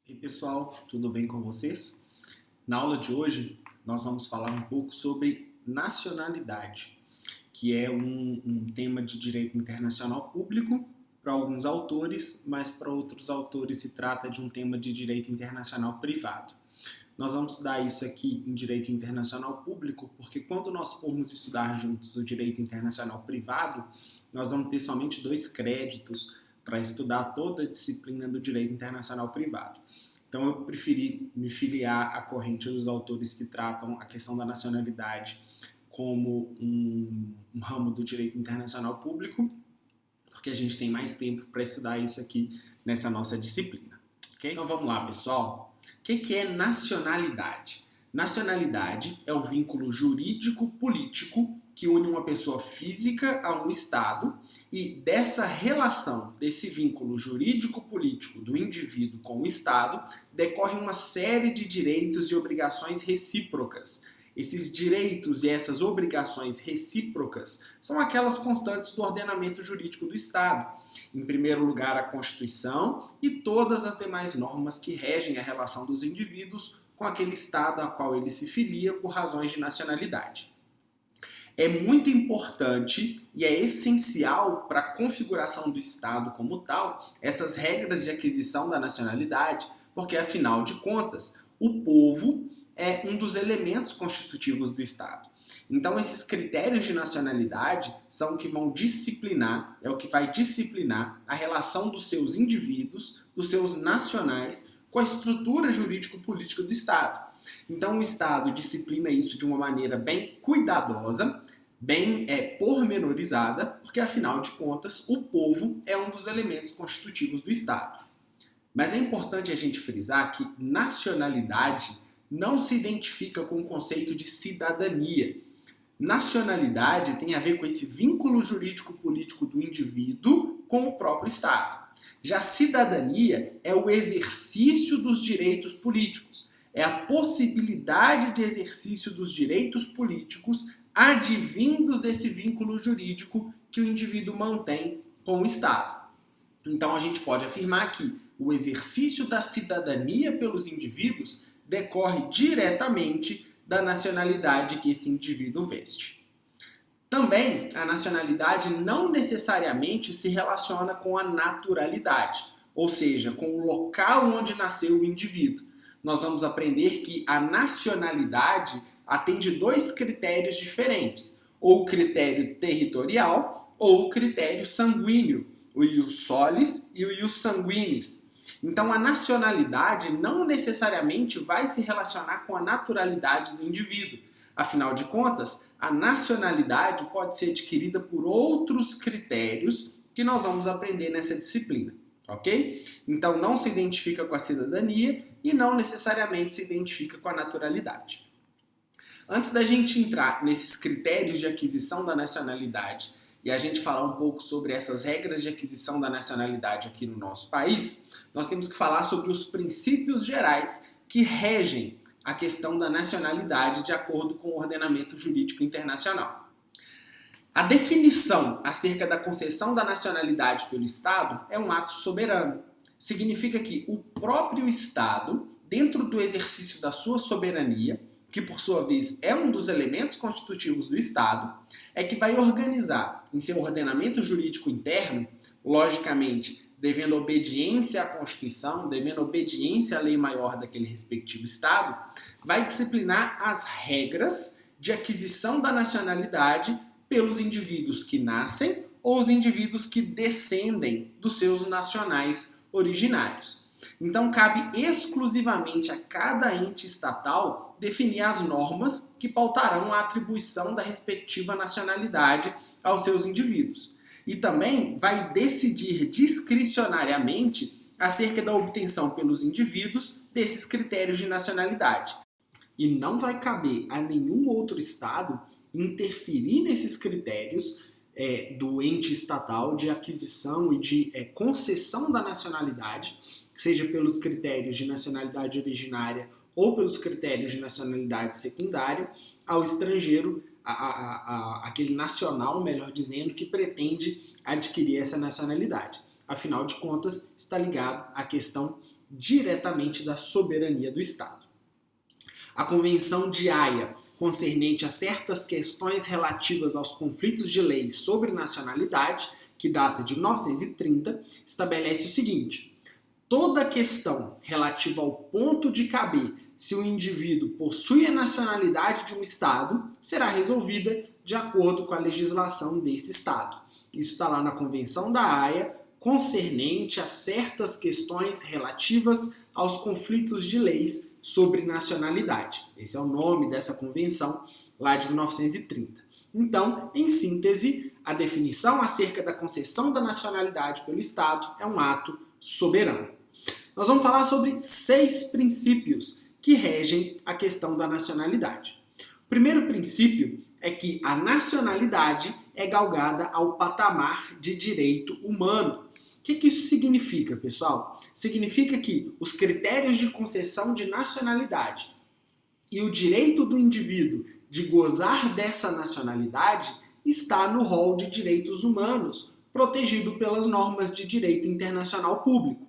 E aí, pessoal, tudo bem com vocês? Na aula de hoje, nós vamos falar um pouco sobre nacionalidade, que é um tema de direito internacional público para alguns autores, mas para outros autores se trata de um tema de direito internacional privado. Nós vamos estudar isso aqui em direito internacional público, porque quando nós formos estudar juntos o direito internacional privado, nós vamos ter somente 2 créditos para estudar toda a disciplina do direito internacional privado. Então eu preferi me filiar à corrente dos autores que tratam a questão da nacionalidade como um ramo do direito internacional público, porque a gente tem mais tempo para estudar isso aqui nessa nossa disciplina. Okay? Então vamos lá, pessoal. O que é nacionalidade? Nacionalidade é o vínculo jurídico-político que une uma pessoa física a um Estado e dessa relação, desse vínculo jurídico-político do indivíduo com o Estado, decorre uma série de direitos e obrigações recíprocas. Esses direitos e essas obrigações recíprocas são aquelas constantes do ordenamento jurídico do Estado. Em primeiro lugar, a Constituição e todas as demais normas que regem a relação dos indivíduos com aquele Estado a qual ele se filia por razões de nacionalidade. É muito importante e é essencial para a configuração do Estado como tal essas regras de aquisição da nacionalidade, porque, afinal de contas, o povo é um dos elementos constitutivos do Estado. Então, esses critérios de nacionalidade são o que vão disciplinar, é o que vai disciplinar a relação dos seus indivíduos, dos seus nacionais, com a estrutura jurídico-política do Estado. Então, o Estado disciplina isso de uma maneira bem cuidadosa, bem pormenorizada, porque, afinal de contas, o povo é um dos elementos constitutivos do Estado. Mas é importante a gente frisar que nacionalidade não se identifica com o conceito de cidadania. Nacionalidade tem a ver com esse vínculo jurídico-político do indivíduo com o próprio Estado. Já cidadania é o exercício dos direitos políticos. É a possibilidade de exercício dos direitos políticos advindos desse vínculo jurídico que o indivíduo mantém com o Estado. Então a gente pode afirmar que o exercício da cidadania pelos indivíduos decorre diretamente da nacionalidade que esse indivíduo veste. Também, a nacionalidade não necessariamente se relaciona com a naturalidade, ou seja, com o local onde nasceu o indivíduo. Nós vamos aprender que a nacionalidade atende 2 critérios diferentes, ou o critério territorial ou o critério sanguíneo, o ius solis e o ius sanguinis. Então, a nacionalidade não necessariamente vai se relacionar com a naturalidade do indivíduo. Afinal de contas, a nacionalidade pode ser adquirida por outros critérios que nós vamos aprender nessa disciplina, ok? Então, não se identifica com a cidadania e não necessariamente se identifica com a naturalidade. Antes da gente entrar nesses critérios de aquisição da nacionalidade e a gente falar um pouco sobre essas regras de aquisição da nacionalidade aqui no nosso país, nós temos que falar sobre os princípios gerais que regem a questão da nacionalidade de acordo com o ordenamento jurídico internacional. A definição acerca da concessão da nacionalidade pelo Estado é um ato soberano. Significa que o próprio Estado, dentro do exercício da sua soberania, que por sua vez é um dos elementos constitutivos do Estado, é que vai organizar em seu ordenamento jurídico interno, logicamente devendo obediência à Constituição, devendo obediência à lei maior daquele respectivo Estado, vai disciplinar as regras de aquisição da nacionalidade pelos indivíduos que nascem ou os indivíduos que descendem dos seus nacionais originários. Então, cabe exclusivamente a cada ente estatal definir as normas que pautarão a atribuição da respectiva nacionalidade aos seus indivíduos. E também vai decidir discricionariamente acerca da obtenção pelos indivíduos desses critérios de nacionalidade. E não vai caber a nenhum outro Estado interferir nesses critérios do ente estatal de aquisição e de concessão da nacionalidade, seja pelos critérios de nacionalidade originária ou pelos critérios de nacionalidade secundária, ao estrangeiro, aquele nacional, melhor dizendo, que pretende adquirir essa nacionalidade. Afinal de contas, está ligado à questão diretamente da soberania do Estado. A Convenção de Haia, concernente a certas questões relativas aos conflitos de leis sobre nacionalidade, que data de 1930, estabelece o seguinte: toda questão relativa ao ponto de caber se o indivíduo possui a nacionalidade de um Estado será resolvida de acordo com a legislação desse Estado. Isso está lá na Convenção da Haia, concernente a certas questões relativas aos conflitos de leis sobre nacionalidade. Esse é o nome dessa convenção lá de 1930. Então, em síntese, a definição acerca da concessão da nacionalidade pelo Estado é um ato soberano. Nós vamos falar sobre 6 princípios que regem a questão da nacionalidade. O primeiro princípio é que a nacionalidade é galgada ao patamar de direito humano. O que isso significa, pessoal? Significa que os critérios de concessão de nacionalidade e o direito do indivíduo de gozar dessa nacionalidade está no rol de direitos humanos, protegido pelas normas de direito internacional público.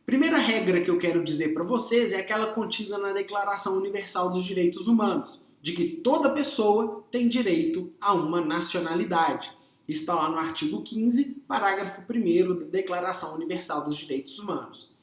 Primeira regra que eu quero dizer para vocês é aquela contida na Declaração Universal dos Direitos Humanos, de que toda pessoa tem direito a uma nacionalidade. Isso está lá no artigo 15, parágrafo 1º da Declaração Universal dos Direitos Humanos.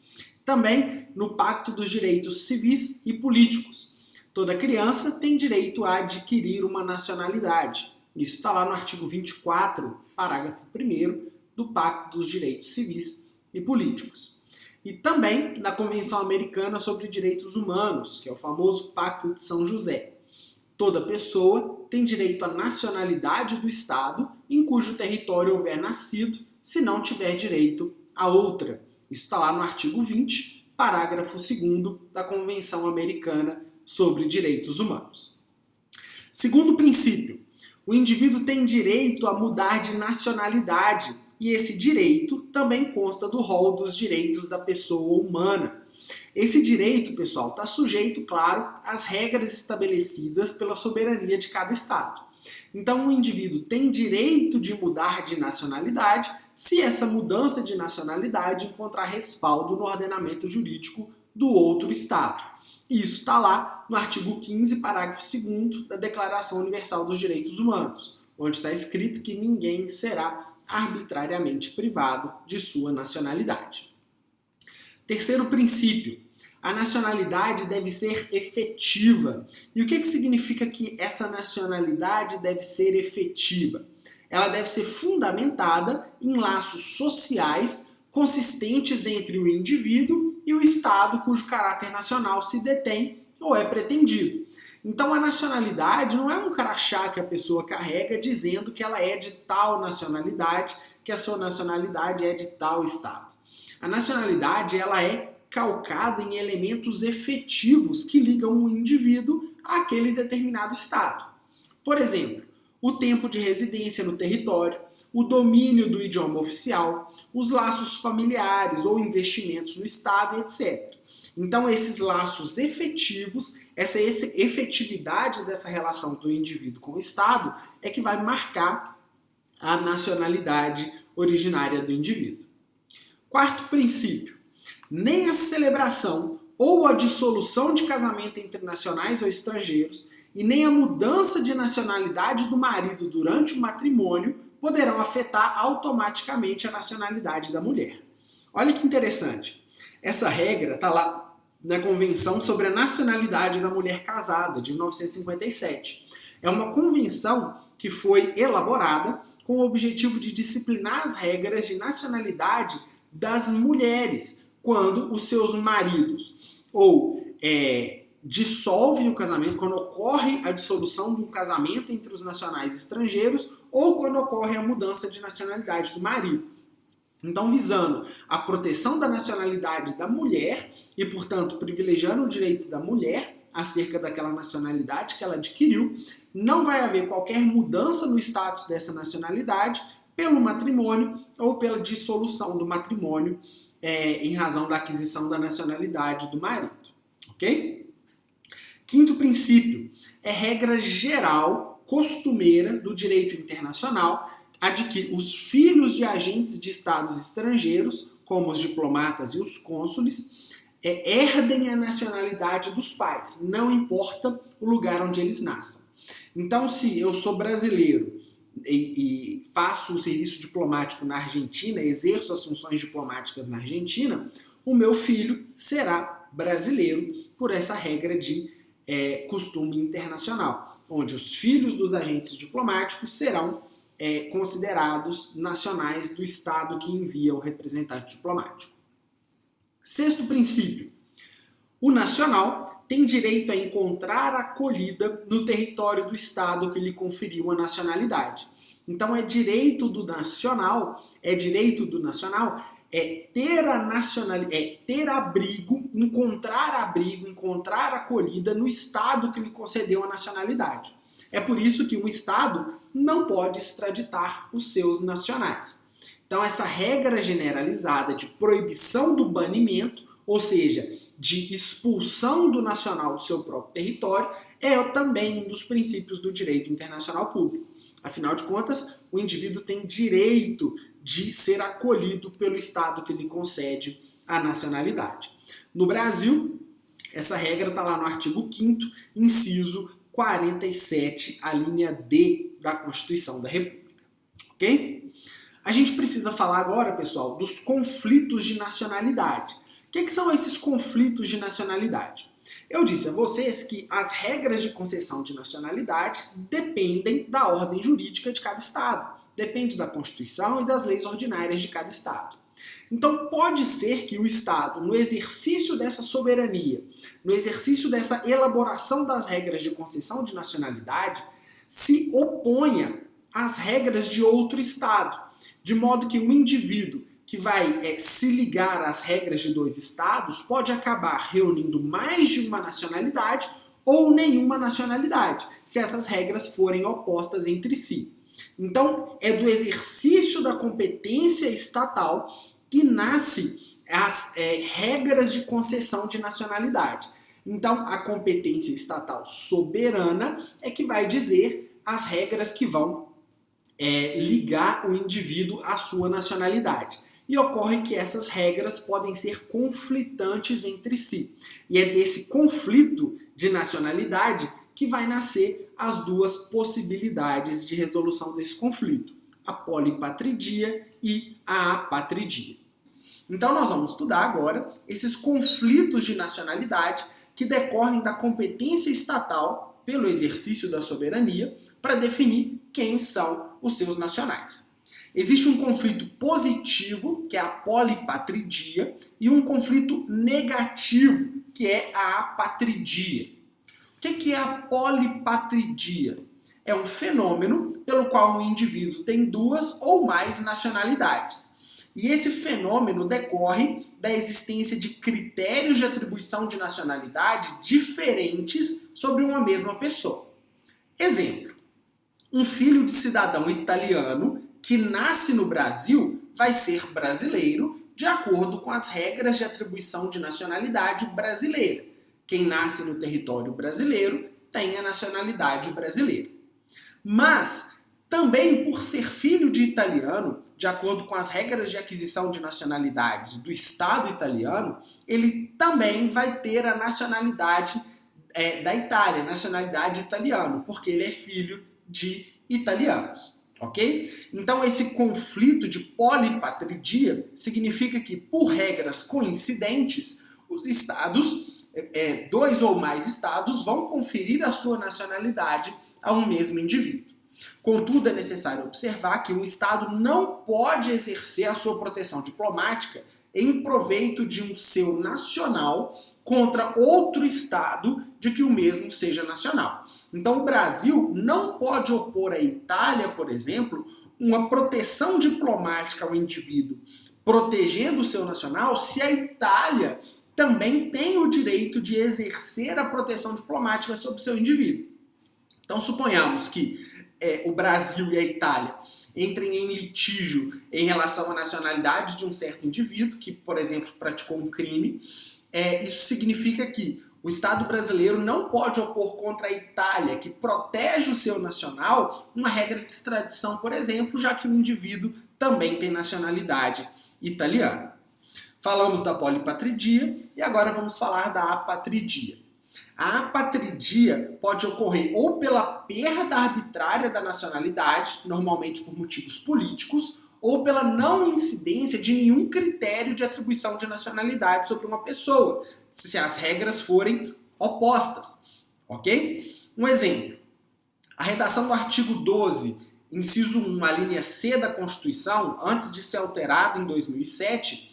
Também no Pacto dos Direitos Civis e Políticos. Toda criança tem direito a adquirir uma nacionalidade. Isso está lá no artigo 24, parágrafo 1º do Pacto dos Direitos Civis e Políticos. E também na Convenção Americana sobre Direitos Humanos, que é o famoso Pacto de São José. Toda pessoa tem direito à nacionalidade do Estado em cujo território houver nascido, se não tiver direito a outra. Isso está lá no artigo 20, parágrafo 2º da Convenção Americana sobre Direitos Humanos. Segundo princípio, o indivíduo tem direito a mudar de nacionalidade e esse direito também consta do rol dos direitos da pessoa humana. Esse direito, pessoal, está sujeito, claro, às regras estabelecidas pela soberania de cada Estado. Então, o indivíduo tem direito de mudar de nacionalidade se essa mudança de nacionalidade encontrar respaldo no ordenamento jurídico do outro Estado. Isso está lá no artigo 15, parágrafo 2º da Declaração Universal dos Direitos Humanos, onde está escrito que ninguém será arbitrariamente privado de sua nacionalidade. Terceiro princípio, a nacionalidade deve ser efetiva. E o que significa que essa nacionalidade deve ser efetiva? Ela deve ser fundamentada em laços sociais consistentes entre o indivíduo e o Estado cujo caráter nacional se detém ou é pretendido. Então a nacionalidade não é um crachá que a pessoa carrega dizendo que ela é de tal nacionalidade, que a sua nacionalidade é de tal Estado. A nacionalidade ela é calcada em elementos efetivos que ligam o indivíduo àquele determinado Estado. Por exemplo, o tempo de residência no território, o domínio do idioma oficial, os laços familiares ou investimentos no Estado, etc. Então, esses laços efetivos, essa efetividade dessa relação do indivíduo com o Estado é que vai marcar a nacionalidade originária do indivíduo. Quarto princípio, nem a celebração ou a dissolução de casamento entre nacionais ou estrangeiros e nem a mudança de nacionalidade do marido durante o matrimônio poderão afetar automaticamente a nacionalidade da mulher. Olha que interessante. Essa regra está lá na Convenção sobre a Nacionalidade da Mulher Casada, de 1957. É uma convenção que foi elaborada com o objetivo de disciplinar as regras de nacionalidade das mulheres quando os seus maridos ou dissolvem o casamento, quando ocorre a dissolução de um casamento entre os nacionais estrangeiros ou quando ocorre a mudança de nacionalidade do marido. Então, visando a proteção da nacionalidade da mulher e, portanto, privilegiando o direito da mulher acerca daquela nacionalidade que ela adquiriu, não vai haver qualquer mudança no status dessa nacionalidade pelo matrimônio ou pela dissolução do matrimônio em razão da aquisição da nacionalidade do marido. Ok? Quinto princípio é regra geral, costumeira do direito internacional, a de que os filhos de agentes de estados estrangeiros, como os diplomatas e os cônsules, herdem a nacionalidade dos pais, não importa o lugar onde eles nasçam. Então, se eu sou brasileiro e faço o serviço diplomático na Argentina, exerço as funções diplomáticas na Argentina, o meu filho será brasileiro por essa regra de costume internacional, onde os filhos dos agentes diplomáticos serão considerados nacionais do estado que envia o representante diplomático. Sexto princípio: o nacional tem direito a encontrar acolhida no território do estado que lhe conferiu a nacionalidade. Então é direito do nacional ter abrigo, encontrar acolhida no estado que lhe concedeu a nacionalidade. É por isso que um estado não pode extraditar os seus nacionais. Então essa regra generalizada de proibição do banimento, ou seja, de expulsão do nacional do seu próprio território, é também um dos princípios do direito internacional público. Afinal de contas, o indivíduo tem direito de ser acolhido pelo Estado que lhe concede a nacionalidade. No Brasil, essa regra está lá no artigo 5º, inciso 47, a linha D da Constituição da República. Ok? A gente precisa falar agora, pessoal, dos conflitos de nacionalidade. O que são esses conflitos de nacionalidade? Eu disse a vocês que as regras de concessão de nacionalidade dependem da ordem jurídica de cada estado, depende da Constituição e das leis ordinárias de cada estado. Então pode ser que o estado, no exercício dessa soberania, no exercício dessa elaboração das regras de concessão de nacionalidade, se oponha às regras de outro estado, de modo que um indivíduo que vai se ligar às regras de dois estados pode acabar reunindo mais de uma nacionalidade ou nenhuma nacionalidade, se essas regras forem opostas entre si. Então, é do exercício da competência estatal que nasce as regras de concessão de nacionalidade. Então, a competência estatal soberana é que vai dizer as regras que vão ligar o indivíduo à sua nacionalidade. E ocorre que essas regras podem ser conflitantes entre si. E é desse conflito de nacionalidade que vai nascer as duas possibilidades de resolução desse conflito: a polipatridia e a apatridia. Então nós vamos estudar agora esses conflitos de nacionalidade que decorrem da competência estatal pelo exercício da soberania para definir quem são os seus nacionais. Existe um conflito positivo, que é a polipatridia, e um conflito negativo, que é a apatridia. O que é a polipatridia? É um fenômeno pelo qual um indivíduo tem duas ou mais nacionalidades. E esse fenômeno decorre da existência de critérios de atribuição de nacionalidade diferentes sobre uma mesma pessoa. Exemplo: um filho de cidadão italiano que nasce no Brasil vai ser brasileiro de acordo com as regras de atribuição de nacionalidade brasileira. Quem nasce no território brasileiro tem a nacionalidade brasileira. Mas, também por ser filho de italiano, de acordo com as regras de aquisição de nacionalidade do Estado italiano, ele também vai ter a nacionalidade da Itália, nacionalidade italiana, porque ele é filho de italianos. Ok? Então esse conflito de polipatridia significa que, por regras coincidentes, os estados, dois ou mais estados, vão conferir a sua nacionalidade a um mesmo indivíduo. Contudo, é necessário observar que um estado não pode exercer a sua proteção diplomática em proveito de um seu nacional contra outro estado de que o mesmo seja nacional. Então o Brasil não pode opor à Itália, por exemplo, uma proteção diplomática ao indivíduo protegendo o seu nacional se a Itália também tem o direito de exercer a proteção diplomática sobre o seu indivíduo. Então suponhamos que o Brasil e a Itália entrem em litígio em relação à nacionalidade de um certo indivíduo que, por exemplo, praticou um crime. Isso significa que o Estado brasileiro não pode opor contra a Itália, que protege o seu nacional, uma regra de extradição, por exemplo, já que o indivíduo também tem nacionalidade italiana. Falamos da polipatridia e agora vamos falar da apatridia. A apatridia pode ocorrer ou pela perda arbitrária da nacionalidade, normalmente por motivos políticos, ou pela não incidência de nenhum critério de atribuição de nacionalidade sobre uma pessoa, se as regras forem opostas, ok? Um exemplo, a redação do artigo 12, inciso 1, a linha C da Constituição, antes de ser alterado em 2007,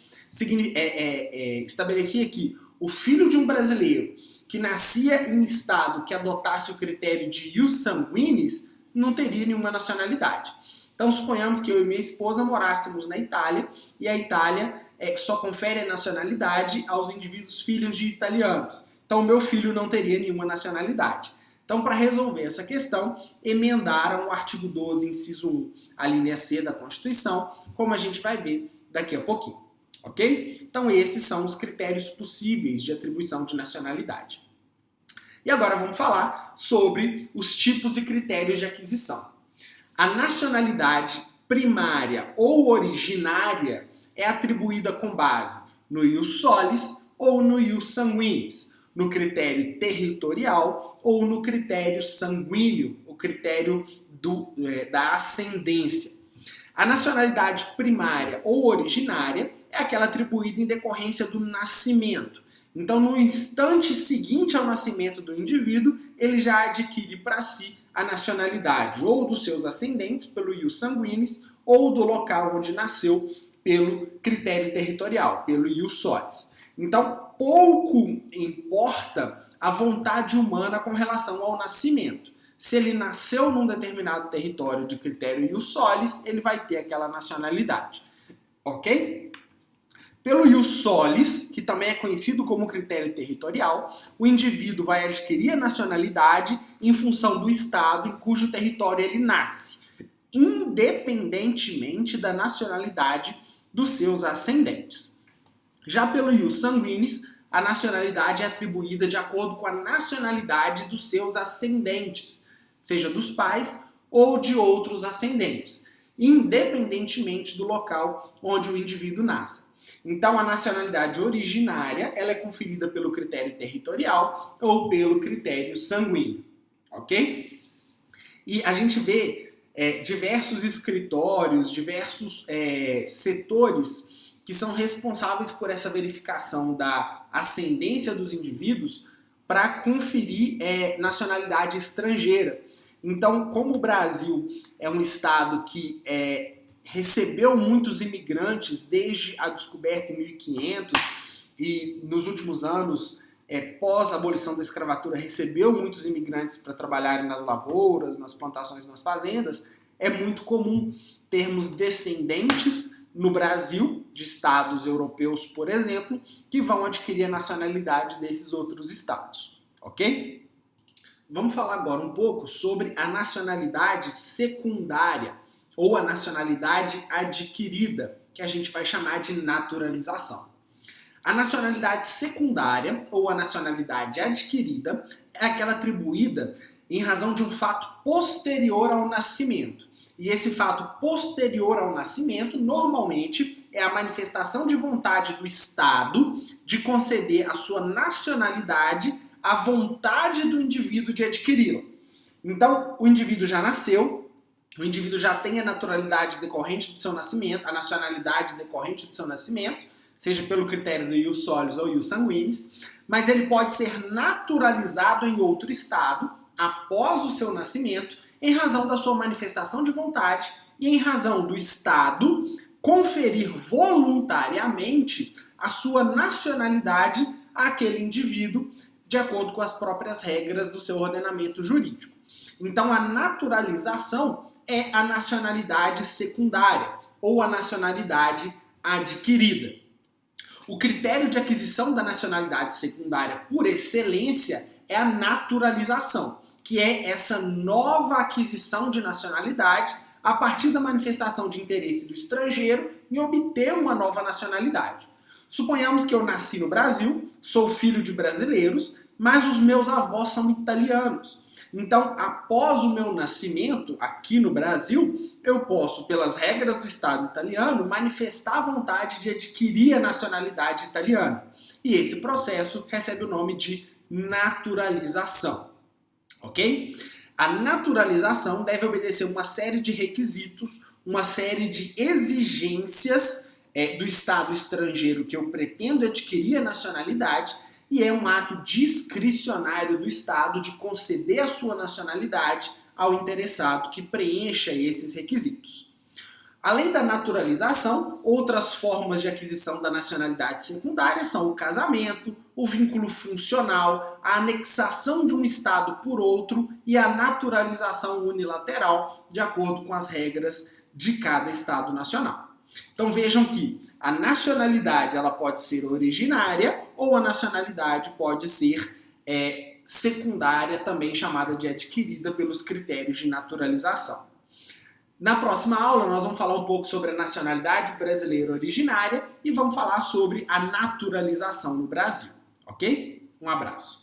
estabelecia que o filho de um brasileiro que nascia em estado que adotasse o critério de ius sanguinis não teria nenhuma nacionalidade. Então, suponhamos que eu e minha esposa morássemos na Itália e a Itália só confere a nacionalidade aos indivíduos filhos de italianos. Então, meu filho não teria nenhuma nacionalidade. Então, para resolver essa questão, emendaram o artigo 12, inciso 1, a linha C da Constituição, como a gente vai ver daqui a pouquinho. Ok? Então, esses são os critérios possíveis de atribuição de nacionalidade. E agora vamos falar sobre os tipos e critérios de aquisição. A nacionalidade primária ou originária é atribuída com base no ius solis ou no ius sanguinis, no critério territorial ou no critério sanguíneo, o critério da ascendência. A nacionalidade primária ou originária é aquela atribuída em decorrência do nascimento. Então, no instante seguinte ao nascimento do indivíduo, ele já adquire para si a nacionalidade ou dos seus ascendentes, pelo ius sanguinis, ou do local onde nasceu, pelo critério territorial, pelo ius solis. Então, pouco importa a vontade humana com relação ao nascimento. Se ele nasceu num determinado território de critério ius solis, ele vai ter aquela nacionalidade. Ok? Pelo ius solis, que também é conhecido como critério territorial, o indivíduo vai adquirir a nacionalidade em função do estado em cujo território ele nasce, independentemente da nacionalidade dos seus ascendentes. Já pelo ius sanguinis, a nacionalidade é atribuída de acordo com a nacionalidade dos seus ascendentes, seja dos pais ou de outros ascendentes, independentemente do local onde o indivíduo nasce. Então, a nacionalidade originária ela é conferida pelo critério territorial ou pelo critério sanguíneo, ok? E a gente vê diversos escritórios, diversos setores que são responsáveis por essa verificação da ascendência dos indivíduos para conferir nacionalidade estrangeira. Então, como o Brasil é um estado que recebeu muitos imigrantes desde a descoberta em 1500 e nos últimos anos, pós a abolição da escravatura, recebeu muitos imigrantes para trabalharem nas lavouras, nas plantações, nas fazendas, é muito comum termos descendentes no Brasil, de estados europeus, por exemplo, que vão adquirir a nacionalidade desses outros estados, ok? Vamos falar agora um pouco sobre a nacionalidade secundária, ou a nacionalidade adquirida, que a gente vai chamar de naturalização. A nacionalidade secundária, ou a nacionalidade adquirida, é aquela atribuída em razão de um fato posterior ao nascimento. E esse fato posterior ao nascimento, normalmente, é a manifestação de vontade do Estado de conceder a sua nacionalidade à vontade do indivíduo de adquiri-la. Então, o indivíduo já nasceu, o indivíduo já tem a naturalidade decorrente do seu nascimento, a nacionalidade decorrente do seu nascimento, seja pelo critério do ius solis ou ius sanguinis, mas ele pode ser naturalizado em outro estado após o seu nascimento em razão da sua manifestação de vontade e em razão do Estado conferir voluntariamente a sua nacionalidade àquele indivíduo de acordo com as próprias regras do seu ordenamento jurídico. Então, a naturalização é a nacionalidade secundária ou a nacionalidade adquirida. O critério de aquisição da nacionalidade secundária por excelência é a naturalização, que é essa nova aquisição de nacionalidade a partir da manifestação de interesse do estrangeiro em obter uma nova nacionalidade. Suponhamos que eu nasci no Brasil, sou filho de brasileiros, mas os meus avós são italianos. Então, após o meu nascimento, aqui no Brasil, eu posso, pelas regras do Estado italiano, manifestar a vontade de adquirir a nacionalidade italiana. E esse processo recebe o nome de naturalização, ok? A naturalização deve obedecer uma série de requisitos, uma série de exigências do Estado estrangeiro que eu pretendo adquirir a nacionalidade, e é um ato discricionário do Estado de conceder a sua nacionalidade ao interessado que preencha esses requisitos. Além da naturalização, outras formas de aquisição da nacionalidade secundária são o casamento, o vínculo funcional, a anexação de um estado por outro e a naturalização unilateral, de acordo com as regras de cada estado nacional. Então vejam que a nacionalidade ela pode ser originária ou a nacionalidade pode ser secundária, também chamada de adquirida pelos critérios de naturalização. Na próxima aula, nós vamos falar um pouco sobre a nacionalidade brasileira originária e vamos falar sobre a naturalização no Brasil, ok? Um abraço.